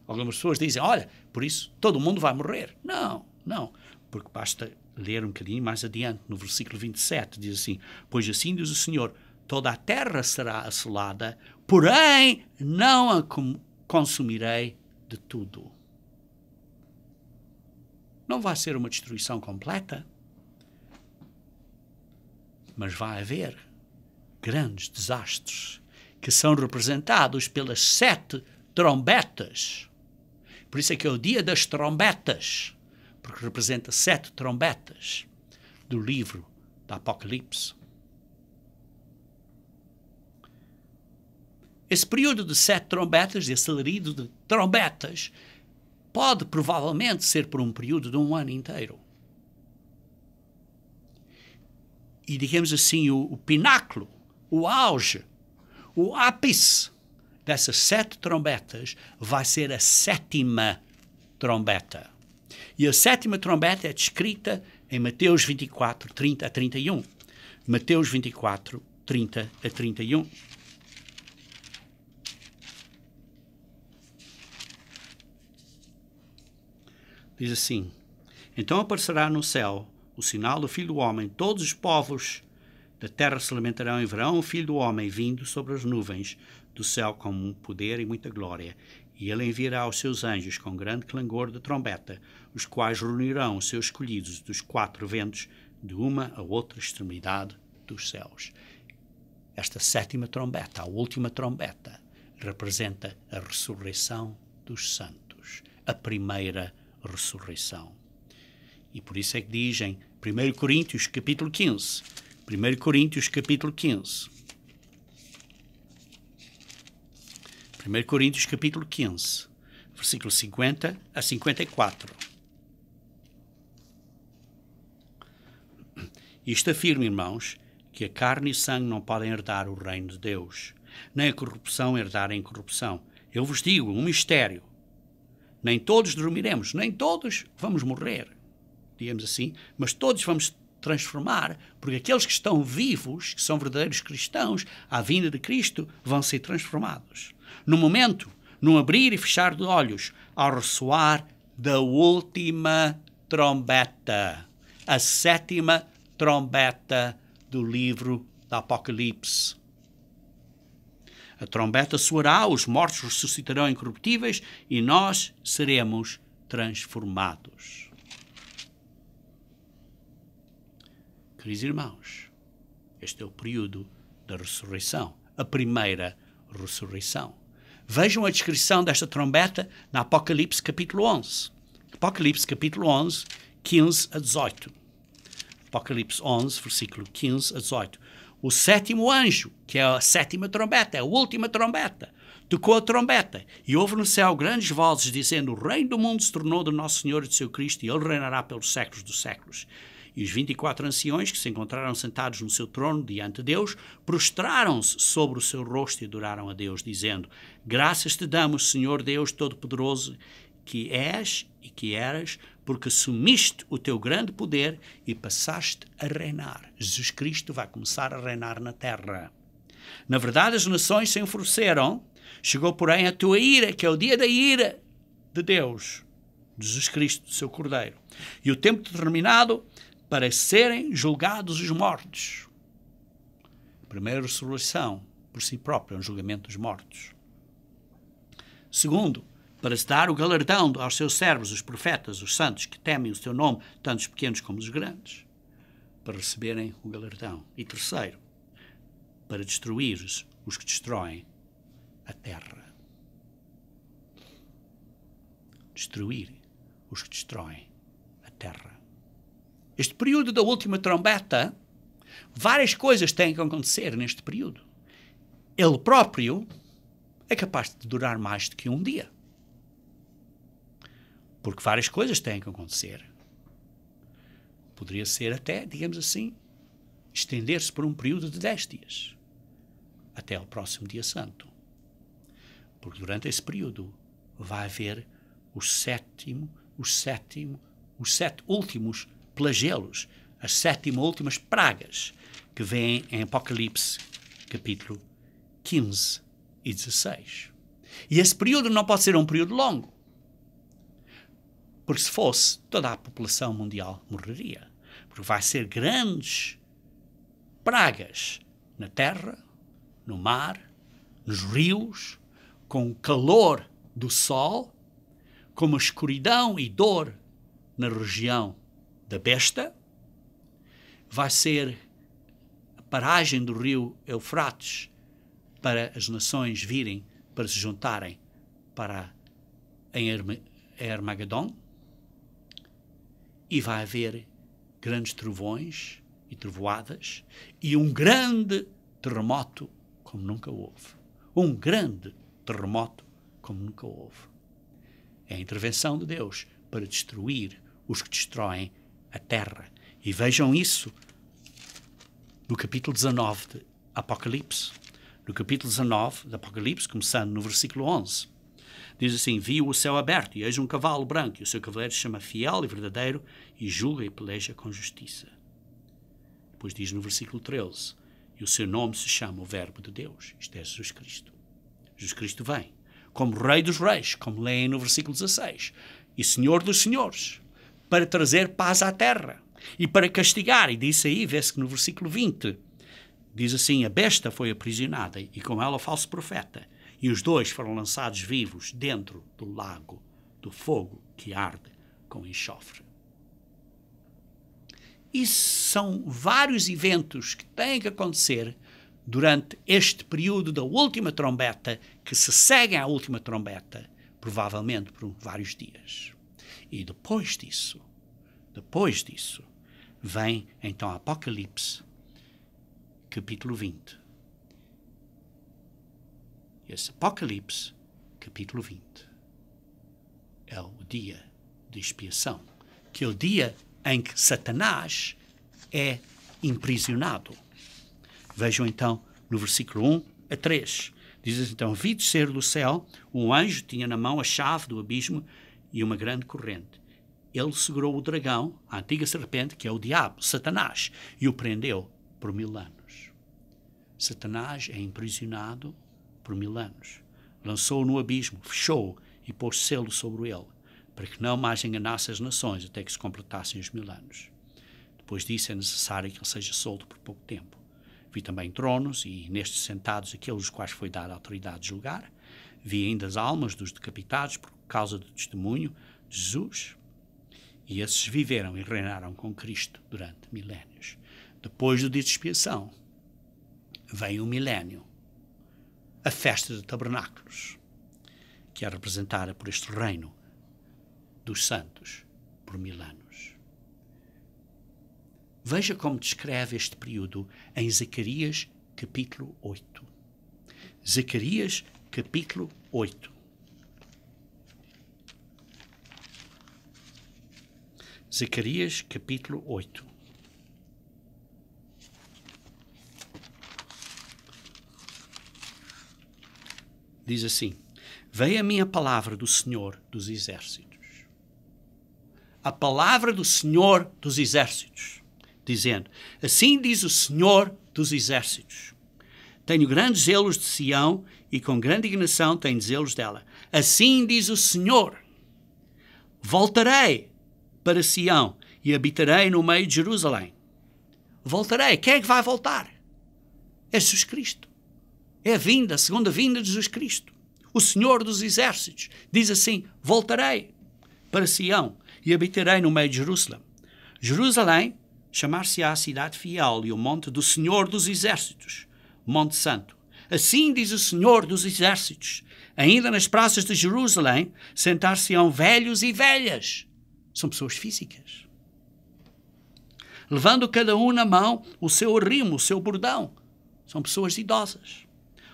Speaker 1: Algumas pessoas dizem, olha, por isso todo mundo vai morrer. Não, porque basta ler um bocadinho mais adiante, no versículo 27, diz assim, pois assim diz o Senhor, toda a terra será assolada, porém não a consumirei de tudo. Não vai ser uma destruição completa, mas vai haver grandes desastres que são representados pelas 7 trombetas. Por isso é que é o dia das trombetas, porque representa 7 trombetas do livro do Apocalipse. Esse período de 7 trombetas, esse alarido de trombetas, pode provavelmente ser por um período de 1 ano inteiro. E digamos assim, o pináculo, o auge, o ápice dessas 7 trombetas vai ser a 7ª trombeta. E a 7ª trombeta é descrita em Mateus 24, 30 a 31. Mateus 24, 30 a 31. Diz assim, então aparecerá no céu o sinal do Filho do Homem, todos os povos da terra se lamentarão e verão o Filho do Homem vindo sobre as nuvens do céu com poder e muita glória. E ele enviará os seus anjos com grande clangor de trombeta, os quais reunirão os seus escolhidos dos 4 ventos, de uma a outra extremidade dos céus. Esta 7ª trombeta, a última trombeta, representa a ressurreição dos santos, a primeira ressurreição. E por isso é que diz em 1 Coríntios capítulo 15, 1 Coríntios capítulo 15, 1 Coríntios capítulo 15, versículo 50 a 54. Isto afirma, irmãos, que a carne e o sangue não podem herdar o reino de Deus, nem a corrupção herdar a incorrupção. Eu vos digo um mistério. Nem todos dormiremos, nem todos vamos morrer, digamos assim, mas todos vamos transformar, porque aqueles que estão vivos, que são verdadeiros cristãos, à vinda de Cristo, vão ser transformados. No momento num abrir e fechar de olhos, ao ressoar da última trombeta, a 7ª trombeta do livro do Apocalipse. A trombeta soará, os mortos ressuscitarão incorruptíveis e nós seremos transformados. Queridos irmãos, este é o período da ressurreição, a primeira ressurreição. Vejam a descrição desta trombeta na Apocalipse capítulo 11. Apocalipse capítulo 11, 15 a 18. Apocalipse 11, versículo 15 a 18. O 7º anjo, que é a 7ª trombeta, é a última trombeta, tocou a trombeta e houve no céu grandes vozes dizendo: o reino do mundo se tornou do nosso Senhor e de seu Cristo e ele reinará pelos séculos dos séculos. E os 24 anciões que se encontraram sentados no seu trono diante de Deus prostraram-se sobre o seu rosto e adoraram a Deus, dizendo: graças te damos, Senhor Deus Todo-Poderoso, que és e que eras, porque assumiste o teu grande poder e passaste a reinar. Jesus Cristo vai começar a reinar na terra. Na verdade, as nações se enfureceram, chegou, porém, a tua ira, que é o dia da ira de Deus, de Jesus Cristo, seu Cordeiro, e o tempo determinado para serem julgados os mortos. A primeira ressurreição, por si própria, é um julgamento dos mortos. Segundo, para se dar o galardão aos seus servos, os profetas, os santos, que temem o seu nome, tanto os pequenos como os grandes, para receberem o galardão. E terceiro, para destruir os que destroem a terra. Destruir os que destroem a terra. Este período da última trombeta, várias coisas têm que acontecer neste período. Ele próprio é capaz de durar mais do que um dia. Porque várias coisas têm que acontecer. Poderia ser até, digamos assim, estender-se por um período de 10 dias. Até ao próximo dia santo. Porque durante esse período vai haver os 7 últimos flagelos, as 7 últimas pragas que vêm em Apocalipse, capítulo 15 e 16. E esse período não pode ser um período longo. Porque se fosse, toda a população mundial morreria. Porque vai ser grandes pragas na terra, no mar, nos rios, com o calor do sol, com uma escuridão e dor na região da besta. Vai ser a paragem do rio Eufrates para as nações virem, para se juntarem em Armagedon. E vai haver grandes trovões e trovoadas e um grande terremoto como nunca houve. Um grande terremoto como nunca houve. É a intervenção de Deus para destruir os que destroem a terra. E vejam isso no capítulo 19 de Apocalipse. No capítulo 19 de Apocalipse, começando no versículo 11. Diz assim: viu o céu aberto e eis um cavalo branco, e o seu cavaleiro se chama Fiel e Verdadeiro e julga e peleja com justiça. Depois diz no versículo 13: e o seu nome se chama o Verbo de Deus. Isto é Jesus Cristo. Jesus Cristo vem como Rei dos Reis, como leem no versículo 16, e Senhor dos Senhores, para trazer paz à terra e para castigar. E diz aí, vê-se que no versículo 20, diz assim: a besta foi aprisionada e com ela o falso profeta, e os dois foram lançados vivos dentro do lago do fogo que arde com enxofre. E são vários eventos que têm que acontecer durante este período da última trombeta, que se seguem à última trombeta, provavelmente por vários dias. E depois disso, vem então Apocalipse, capítulo 20. Esse Apocalipse, capítulo 20, é o dia de expiação, que é o dia em que Satanás é imprisionado. Vejam então no versículo 1 a 3. Diz então: vi descer do céu um anjo, tinha na mão a chave do abismo e uma grande corrente. Ele segurou o dragão, a antiga serpente, que é o diabo, Satanás, e o prendeu por 1000 anos. Satanás é imprisionado por 1000 anos. lançou-o no abismo, fechou-o e pôs selo sobre ele, para que não mais enganasse as nações até que se completassem os 1000 anos. Depois disso é necessário que ele seja solto por pouco tempo. Vi também tronos e nestes sentados aqueles aos quais foi dada a autoridade de julgar. Vi ainda as almas dos decapitados por causa do testemunho de Jesus. E esses viveram e reinaram com Cristo durante milénios. Depois do dia de expiação, vem o milénio, a festa de tabernáculos, que é representada por este reino dos santos por 1000 anos. Veja como descreve este período em Zacarias, capítulo 8. Zacarias, capítulo 8. Zacarias, capítulo 8. Diz assim: veio a mim a palavra do Senhor dos Exércitos. A palavra do Senhor dos Exércitos, dizendo: assim diz o Senhor dos Exércitos. Tenho grandes zelos de Sião e com grande indignação tenho zelos dela. Assim diz o Senhor: voltarei para Sião e habitarei no meio de Jerusalém. Voltarei. Quem é que vai voltar? É Jesus Cristo. É a vinda, a segunda vinda de Jesus Cristo. O Senhor dos Exércitos diz assim: voltarei para Sião e habitarei no meio de Jerusalém. Jerusalém chamar-se-á a cidade fiel e o monte do Senhor dos Exércitos, Monte Santo. Assim diz o Senhor dos Exércitos: ainda nas praças de Jerusalém sentar-se-ão velhos e velhas. São pessoas físicas. Levando cada um na mão o seu arrimo, o seu bordão. São pessoas idosas.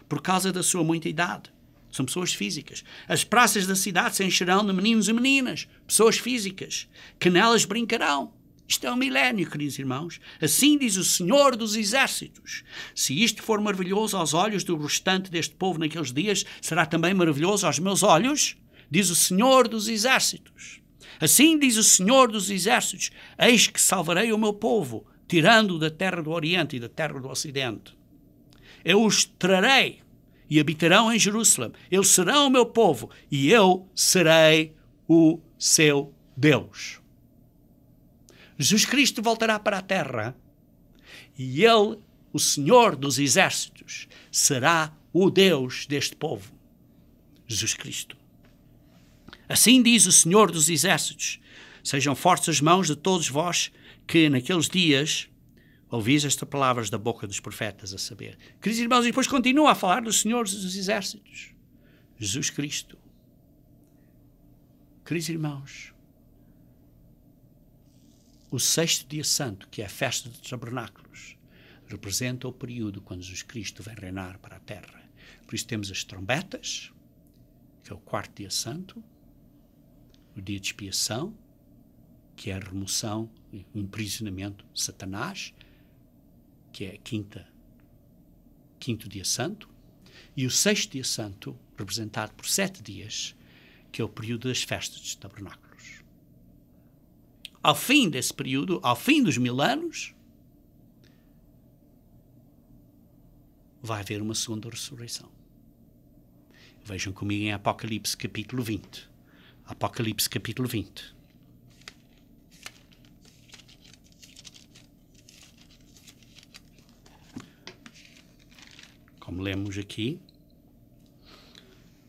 Speaker 1: Por causa da sua muita idade. São pessoas físicas. As praças da cidade se encherão de meninos e meninas. Pessoas físicas. Que nelas brincarão. Isto é um milénio, queridos irmãos. Assim diz o Senhor dos Exércitos. Se isto for maravilhoso aos olhos do restante deste povo naqueles dias, será também maravilhoso aos meus olhos, diz o Senhor dos Exércitos. Assim diz o Senhor dos Exércitos: eis que salvarei o meu povo, tirando-o da terra do Oriente e da terra do Ocidente. Eu os trarei e habitarão em Jerusalém. Eles serão o meu povo e eu serei o seu Deus. Jesus Cristo voltará para a terra e ele, o Senhor dos Exércitos, será o Deus deste povo. Jesus Cristo. Assim diz o Senhor dos Exércitos: sejam fortes as mãos de todos vós que naqueles dias ouvis estas palavras da boca dos profetas, a saber. Queridos irmãos, e depois continua a falar do Senhor dos Exércitos. Jesus Cristo. Queridos irmãos, o 6º dia santo, que é a festa dos tabernáculos, representa o período quando Jesus Cristo vem reinar para a terra. Por isso temos as trombetas, que é o 4º dia santo, o dia de expiação, que é a remoção e o imprisionamento de Satanás, que é quinto dia santo, e o 6º dia santo, representado por 7 dias, que é o período das festas dos tabernáculos. Ao fim desse período, ao fim dos 1000 anos, vai haver uma segunda ressurreição. Vejam comigo em Apocalipse capítulo 20. Apocalipse capítulo 20. Como lemos aqui,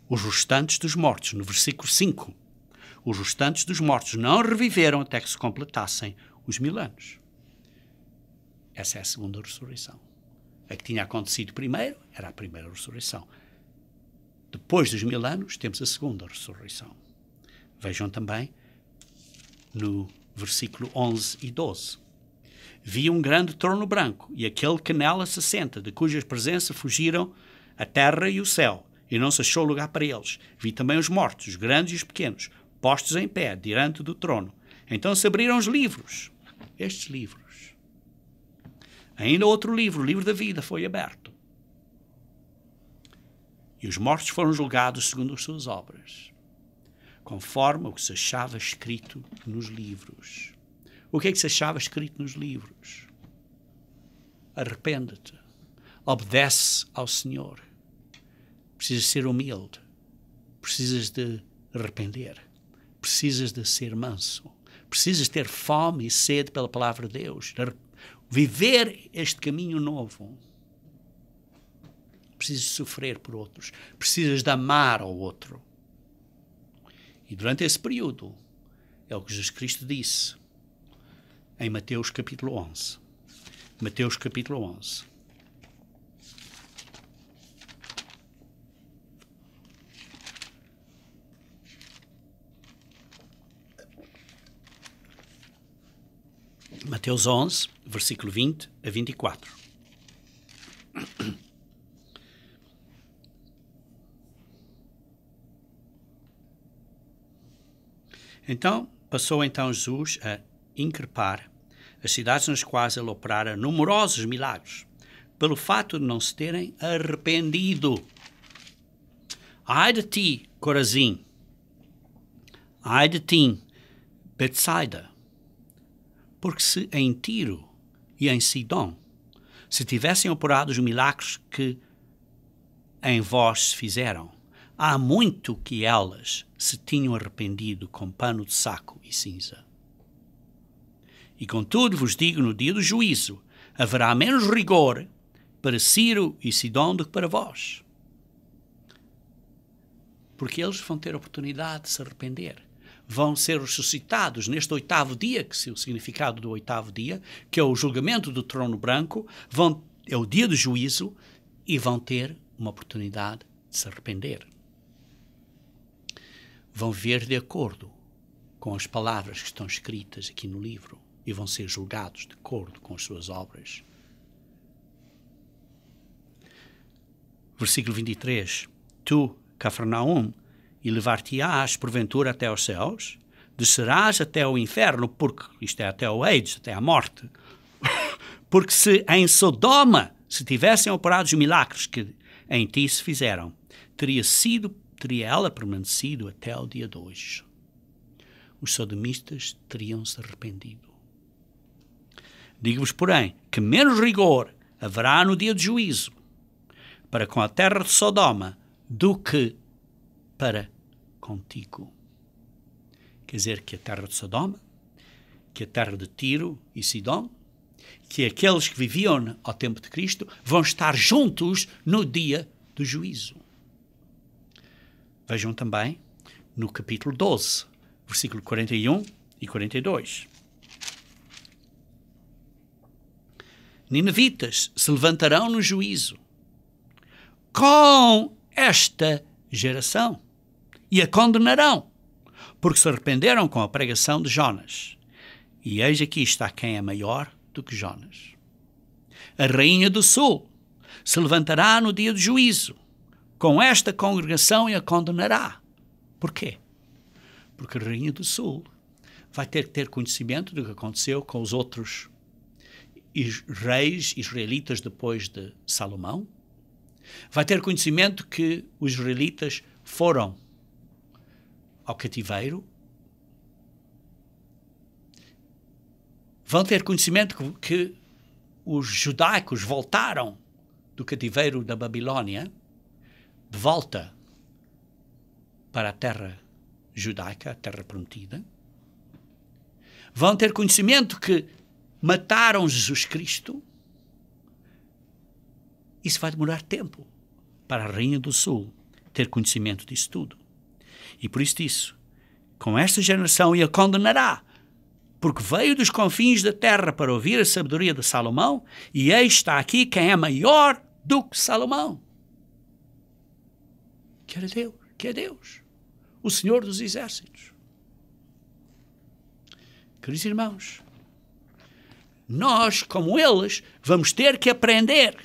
Speaker 1: os restantes dos mortos, no versículo 5, os restantes dos mortos não reviveram até que se completassem os 1000 anos. Essa é a segunda ressurreição. A que tinha acontecido primeiro era a primeira ressurreição. Depois dos 1000 anos temos a segunda ressurreição. Vejam também no versículo 11 e 12. Vi um grande trono branco e aquele que nela se senta, de cuja presença fugiram a terra e o céu, e não se achou lugar para eles. Vi também os mortos, os grandes e os pequenos, postos em pé diante do trono. Então se abriram os livros, estes livros. Ainda outro livro, o livro da vida, foi aberto. E os mortos foram julgados segundo as suas obras, conforme o que se achava escrito nos livros. O que é que se achava escrito nos livros? Arrepende-te, obedece ao Senhor. Precisas ser humilde, precisas de arrepender. Precisas de ser manso. Precisas ter fome e sede pela palavra de Deus. Viver este caminho novo. Precisas sofrer por outros. Precisas de amar ao outro. E durante esse período, é o que Jesus Cristo disse em Mateus capítulo 11. Mateus capítulo 11. Mateus 11, versículo 20 a 24. Passou então Jesus a increpar as cidades nas quais ele operara numerosos milagres, pelo fato de não se terem arrependido. Ai de ti, Corazim! Ai de ti, Betsaida! Porque se em Tiro e em Sidom se tivessem operado os milagres que em vós se fizeram, há muito que elas se tinham arrependido com pano de saco e cinza. E contudo vos digo, no dia do juízo, haverá menos rigor para Ciro e Sidom do que para vós. Porque eles vão ter a oportunidade de se arrepender. Vão ser ressuscitados neste 8º dia, que é o significado do 8º dia, que é o julgamento do trono branco, é o dia do juízo, e vão ter uma oportunidade de se arrepender. Vão ver de acordo com as palavras que estão escritas aqui no livro e vão ser julgados de acordo com as suas obras. Versículo 23. Tu, Cafarnaum, elevar-te-ás porventura até aos céus, descerás até ao inferno, porque, isto é, até ao Hades, até à morte, porque se em Sodoma se tivessem operado os milagres que em ti se fizeram, teria ela permanecido até ao dia de hoje. Os sodomistas teriam se arrependido. Digo-vos, porém, que menos rigor haverá no dia de juízo para com a terra de Sodoma do que para contigo. Quer dizer que a terra de Sodoma, que a terra de Tiro e Sidom, que aqueles que viviam ao tempo de Cristo vão estar juntos no dia do juízo. Vejam também no capítulo 12, versículo 41 e 42. Ninivitas se levantarão no juízo com esta geração e a condenarão, porque se arrependeram com a pregação de Jonas. E eis aqui está quem é maior do que Jonas. A rainha do sul se levantará no dia do juízo com esta congregação e a condenará. Porquê? Porque a rainha do sul vai ter que ter conhecimento do que aconteceu com os outros reis israelitas depois de Salomão. Vai ter conhecimento que os israelitas foram ao cativeiro. Vão ter conhecimento que os judaicos voltaram do cativeiro da Babilônia de volta para a terra judaica, a terra prometida. Vão ter conhecimento que mataram Jesus Cristo. Isso vai demorar tempo para a Rainha do Sul ter conhecimento disso tudo. E por isso, com esta geração e a condenará, porque veio dos confins da terra para ouvir a sabedoria de Salomão, e eis está aqui quem é maior do que Salomão. Que é Deus, o Senhor dos Exércitos. Queridos irmãos, nós, como eles, vamos ter que aprender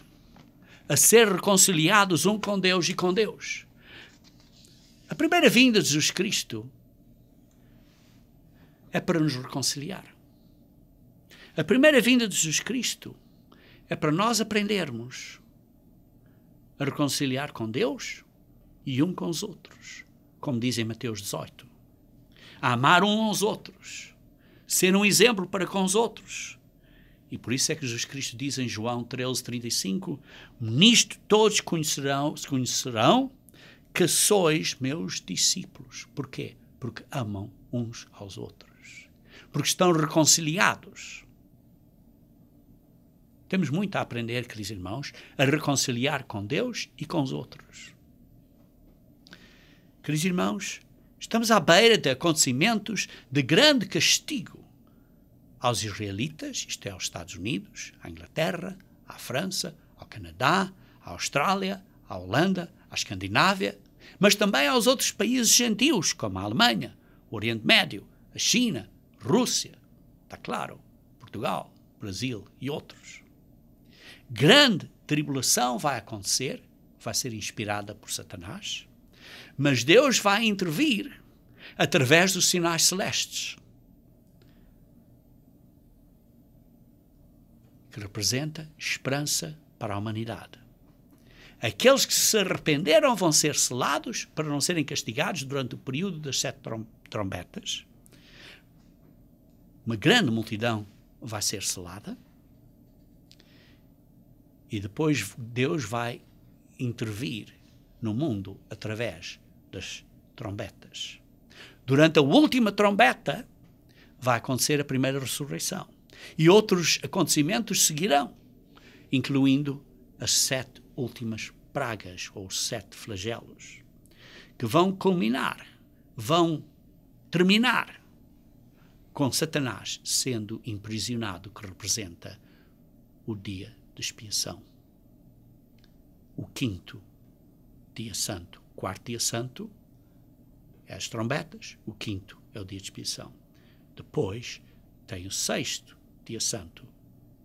Speaker 1: a ser reconciliados um com Deus e com Deus. A primeira vinda de Jesus Cristo é para nos reconciliar. A primeira vinda de Jesus Cristo é para nós aprendermos a reconciliar com Deus e um com os outros, como diz em Mateus 18. A amar uns aos outros, ser um exemplo para com os outros. E por isso é que Jesus Cristo diz em João 13:35, nisto todos conhecerão que sois meus discípulos. Porquê? Porque amam uns aos outros. Porque estão reconciliados. Temos muito a aprender, queridos irmãos, a reconciliar com Deus e com os outros. Queridos irmãos, estamos à beira de acontecimentos de grande castigo aos israelitas, isto é, aos Estados Unidos, à Inglaterra, à França, ao Canadá, à Austrália, à Holanda, à Escandinávia, mas também aos outros países gentios, como a Alemanha, o Oriente Médio, a China, a Rússia, está claro, Portugal, Brasil e outros. Grande tribulação vai acontecer, vai ser inspirada por Satanás, mas Deus vai intervir através dos sinais celestes, que representa esperança para a humanidade. Aqueles que se arrependeram vão ser selados para não serem castigados durante o período das 7 trombetas. Uma grande multidão vai ser selada. E depois Deus vai intervir no mundo através das trombetas. Durante a última trombeta vai acontecer a primeira ressurreição. E outros acontecimentos seguirão, incluindo as 7 últimas pragas, ou os 7 flagelos, que vão culminar, vão terminar com Satanás sendo imprisionado, que representa o dia de expiação. O 5º dia santo. O 4º dia santo é as trombetas, o 5º é o dia de expiação. Depois tem o 6º dia santo,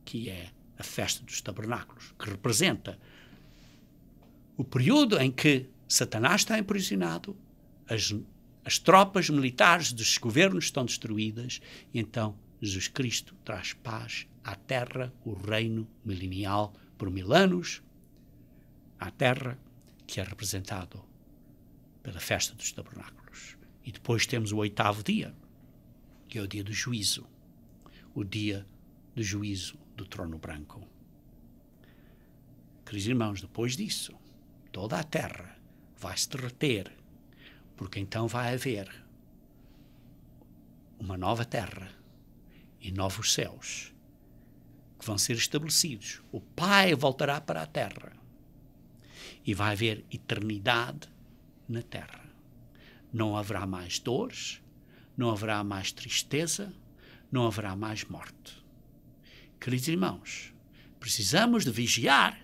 Speaker 1: que é a festa dos tabernáculos, que representa o período em que Satanás está aprisionado, as tropas militares dos governos estão destruídas, e então Jesus Cristo traz paz à terra, o reino milenial por 1000 anos, à terra, que é representado pela festa dos tabernáculos. E depois temos o 8º dia, que é o dia do juízo, o dia do juízo do trono branco. Queridos irmãos, depois disso, toda a terra vai se derreter, porque então vai haver uma nova terra e novos céus que vão ser estabelecidos. O Pai voltará para a terra e vai haver eternidade na terra. Não haverá mais dores, não haverá mais tristeza, não haverá mais morte. Queridos irmãos, precisamos de vigiar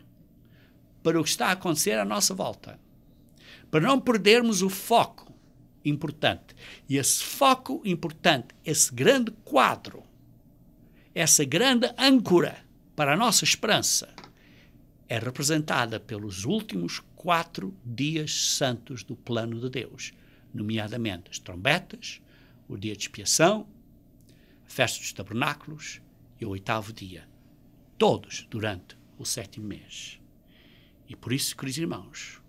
Speaker 1: para o que está a acontecer à nossa volta, para não perdermos o foco importante. E esse foco importante, esse grande quadro, essa grande âncora para a nossa esperança, é representada pelos últimos 4 dias santos do plano de Deus, nomeadamente as trombetas, o dia de expiação, a festa dos tabernáculos e o 8º dia, todos durante o 7º mês. E por isso, queridos irmãos,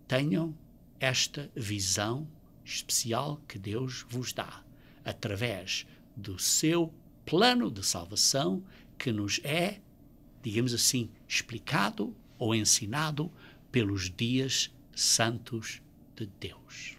Speaker 1: tenham esta visão especial que Deus vos dá, através do seu plano de salvação, que nos é, digamos assim, explicado ou ensinado pelos dias santos de Deus.